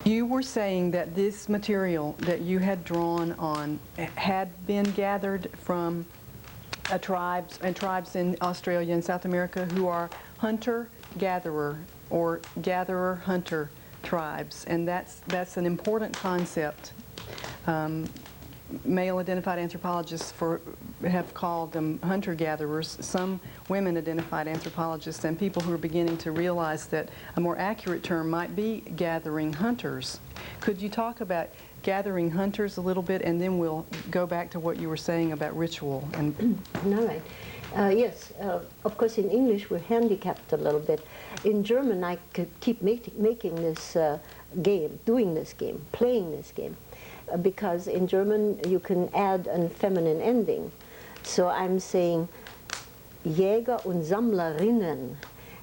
You were saying that this material that you had drawn on had been gathered from tribes in Australia and South America who are hunter-gatherer or gatherer-hunter tribes, and that's an important concept. Male-identified anthropologists have called them hunter-gatherers. Some women-identified anthropologists and people who are beginning to realize that a more accurate term might be gathering hunters. Could you talk about gathering hunters a little bit, and then we'll go back to what you were saying about ritual? And all right. Yes, of course in English we're handicapped a little bit. In German I could keep making this game, doing this game, playing this game. Because in German you can add a feminine ending. So I'm saying Jäger und Sammlerinnen,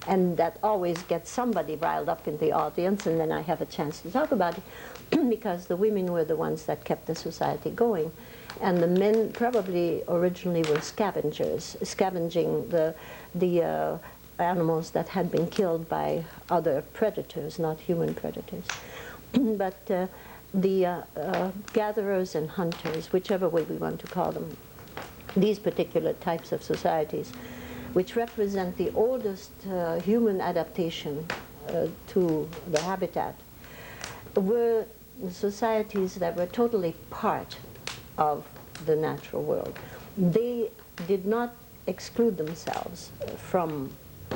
and that always gets somebody riled up in the audience, and then I have a chance to talk about it, because the women were the ones that kept the society going. And the men probably originally were scavengers, scavenging the animals that had been killed by other predators, not human predators. But the gatherers and hunters, whichever way we want to call them, these particular types of societies, which represent the oldest human adaptation to the habitat, were societies that were totally part of the natural world. They did not exclude themselves from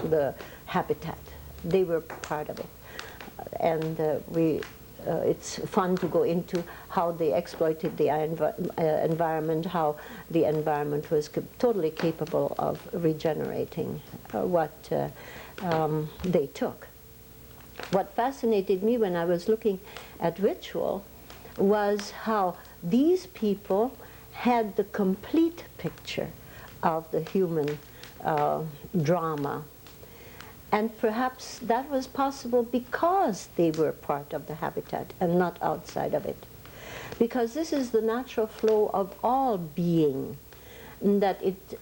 the habitat. They were part of it. And it's fun to go into how they exploited the environment, how the environment was totally capable of regenerating what they took. What fascinated me when I was looking at ritual was how these people had the complete picture of the human drama. And perhaps that was possible because they were part of the habitat and not outside of it. Because this is the natural flow of all being, that it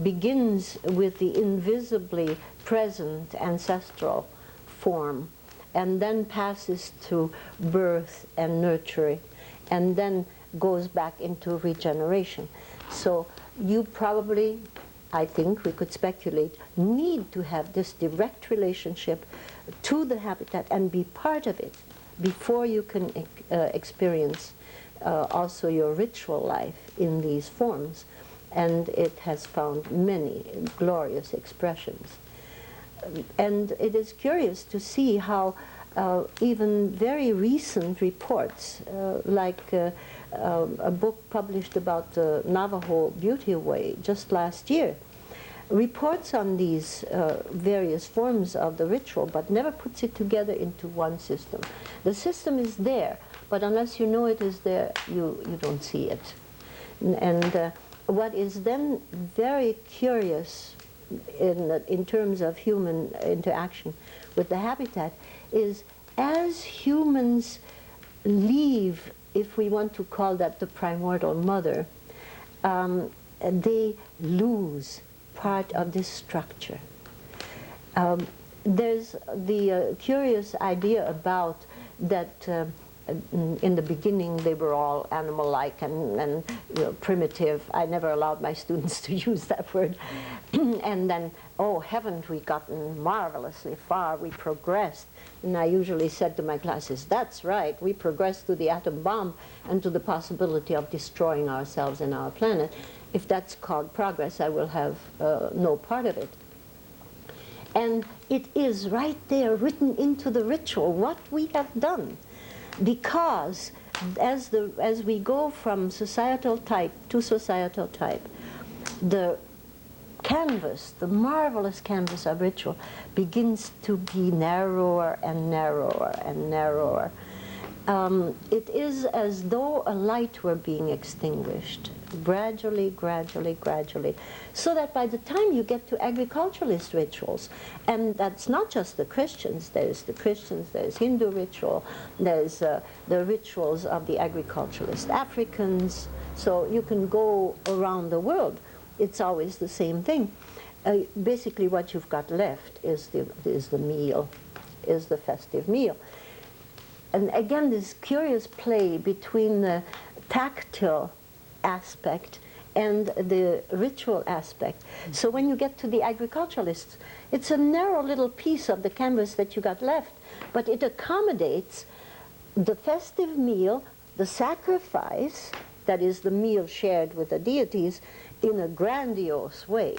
begins with the invisibly present ancestral form, and then passes to birth and nurturing, and then goes back into regeneration. So you probably, I think we could speculate, need to have this direct relationship to the habitat and be part of it before you can experience also your ritual life in these forms. And it has found many glorious expressions. And it is curious to see how even very recent reports, like a book published about the Navajo Beauty Way just last year, reports on these various forms of the ritual, but never puts it together into one system. The system is there, but unless you know it is there, you don't see it. And what is then very curious in terms of human interaction with the habitat is, as humans leave, if we want to call that the primordial mother, they lose part of this structure. There's the curious idea about that in the beginning they were all animal-like and you know, primitive. I never allowed my students to use that word. And then, oh, haven't we gotten marvelously far? We progressed. And I usually said to my classes, that's right, we progressed to the atom bomb and to the possibility of destroying ourselves and our planet. If that's called progress, I will have no part of it. And it is right there written into the ritual what we have done. Because as we go from societal type to societal type, the canvas, the marvelous canvas of ritual, begins to be narrower and narrower and narrower. It is as though a light were being extinguished, gradually, gradually, gradually, so that by the time you get to agriculturalist rituals, and that's not just the Christians, there's Hindu ritual, there's the rituals of the agriculturalist Africans, so you can go around the world. It's always the same thing. Basically what you've got left is the meal, is the festive meal. And again, this curious play between the tactile aspect and the ritual aspect. So when you get to the agriculturalists, it's a narrow little piece of the canvas that you got left, but it accommodates the festive meal, the sacrifice, that is the meal shared with the deities, in a grandiose way.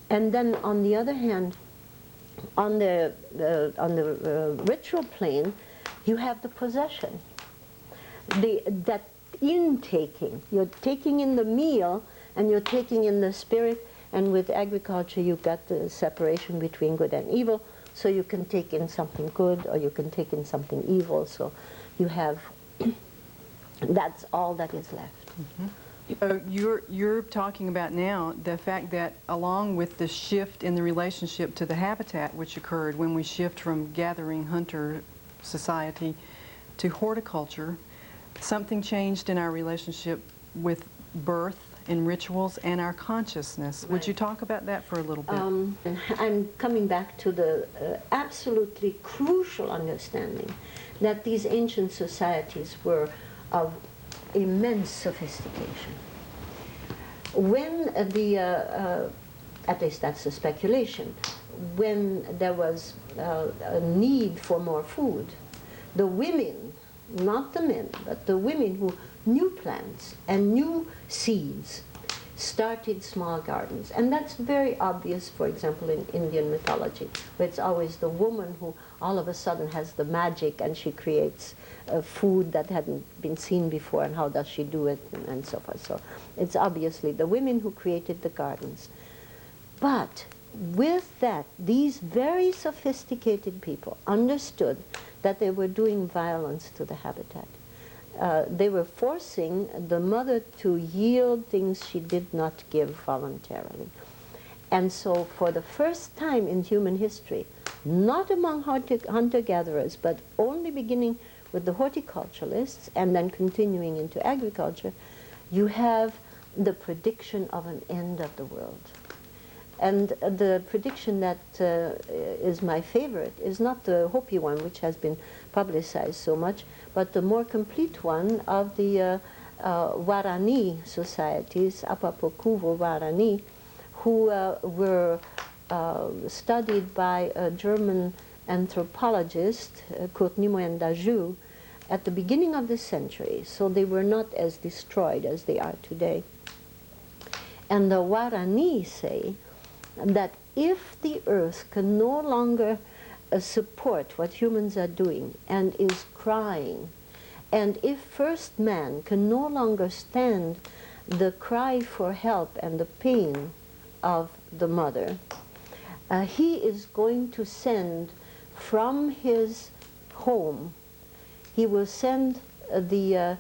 And then on the other hand, on the ritual plane, you have the possession, that intaking. You're taking in the meal and you're taking in the spirit, and with agriculture you've got the separation between good and evil, so you can take in something good or you can take in something evil, so you have, that's all that is left. Mm-hmm. So you're talking about now the fact that along with the shift in the relationship to the habitat which occurred when we shift from gathering hunter society to horticulture, something changed in our relationship with birth and rituals and our consciousness. Right. Would you talk about that for a little bit? I'm coming back to the absolutely crucial understanding that these ancient societies were of immense sophistication. When at least that's the speculation, when there was a need for more food, the women, not the men, but the women who knew plants and knew seeds, started small gardens. And that's very obvious, for example, in Indian mythology, where it's always the woman who all of a sudden has the magic and she creates food that hadn't been seen before, and how does she do it, and so forth. So it's obviously the women who created the gardens. But with that, these very sophisticated people understood that they were doing violence to the habitat. They were forcing the mother to yield things she did not give voluntarily. And so for the first time in human history, not among hunter-gatherers, but only beginning with the horticulturalists and then continuing into agriculture, you have the prediction of an end of the world. And the prediction that is my favorite is not the Hopi one, which has been publicized so much, but the more complete one of the Warani societies, Apapokuvo Warani, who were studied by a German anthropologist, Kurt Nimmo Daju, at the beginning of the century, so they were not as destroyed as they are today. And the Warani say that if the earth can no longer support what humans are doing and is crying, and if first man can no longer stand the cry for help and the pain of the mother, he is going to send from his home, he will send the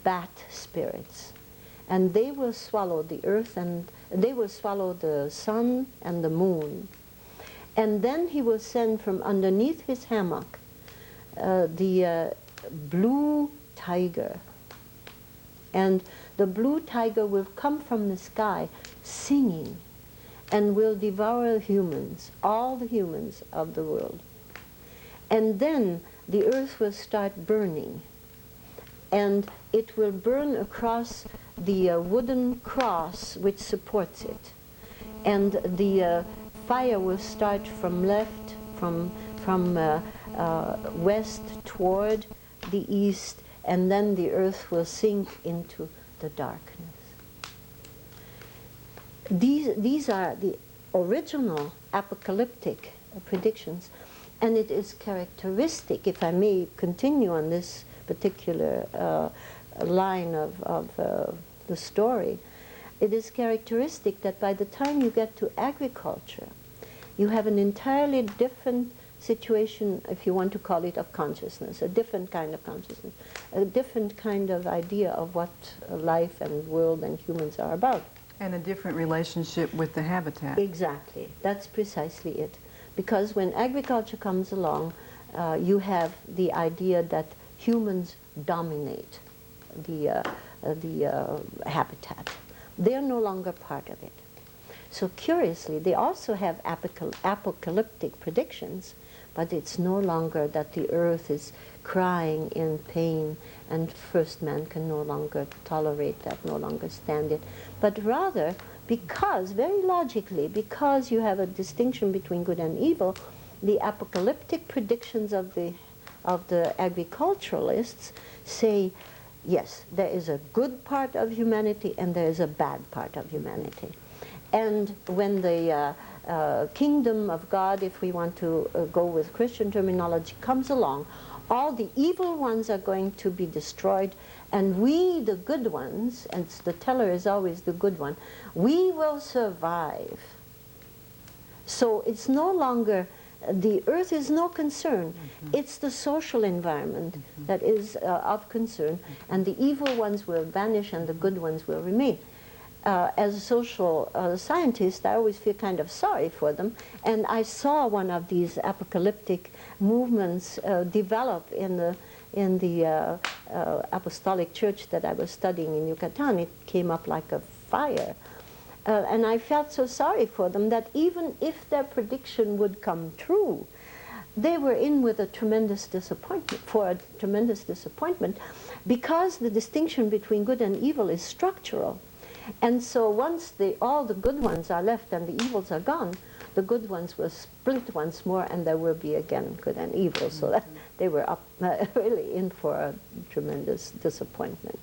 bat spirits, and they will swallow the earth, and they will swallow the sun and the moon. And then he will send from underneath his hammock the blue tiger. And the blue tiger will come from the sky singing and will devour humans, all the humans of the world. And then the earth will start burning, and it will burn across the wooden cross which supports it. And the fire will start from left, from west toward the east, and then the earth will sink into the darkness. These are the original apocalyptic predictions, and it is characteristic, if I may continue on this particular line of the story, it is characteristic that by the time you get to agriculture, you have an entirely different situation, if you want to call it, of consciousness, a different kind of consciousness, a different kind of idea of what life and world and humans are about. And a different relationship with the habitat. Exactly. That's precisely it. Because when agriculture comes along, you have the idea that humans dominate the habitat. They're no longer part of it. So curiously, they also have apocalyptic predictions, but it's no longer that the earth is crying in pain and first man can no longer tolerate that, no longer stand it, but rather because, very logically, because you have a distinction between good and evil, the apocalyptic predictions of the agriculturalists say, yes, there is a good part of humanity and there is a bad part of humanity. And when the kingdom of God, if we want to go with Christian terminology, comes along, all the evil ones are going to be destroyed, and we, the good ones, and the teller is always the good one, we will survive. So it's no longer, the earth is no concern. It's the social environment that is of concern, and the evil ones will vanish and the good ones will remain. As a social scientist, I always feel kind of sorry for them, and I saw one of these apocalyptic movements develop in the apostolic church that I was studying in Yucatan. It came up like a fire. And I felt so sorry for them that even if their prediction would come true, they were in with a tremendous disappointment, because the distinction between good and evil is structural. And so once all the good ones are left and the evils are gone, the good ones will split once more and there will be again good and evil. So that they were really in for a tremendous disappointment.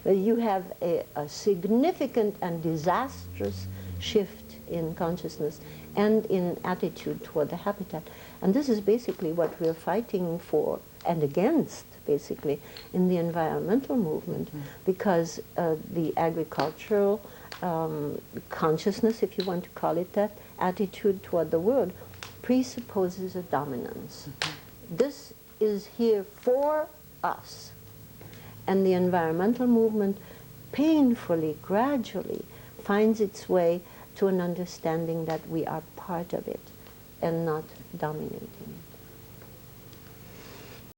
But you have a significant and disastrous shift in consciousness and in attitude toward the habitat. And this is basically what we're fighting for and against, basically, in the environmental movement, because the agricultural consciousness, if you want to call it that, attitude toward the world presupposes a dominance. This is here for us. And the environmental movement painfully, gradually finds its way to an understanding that we are part of it and not dominating it.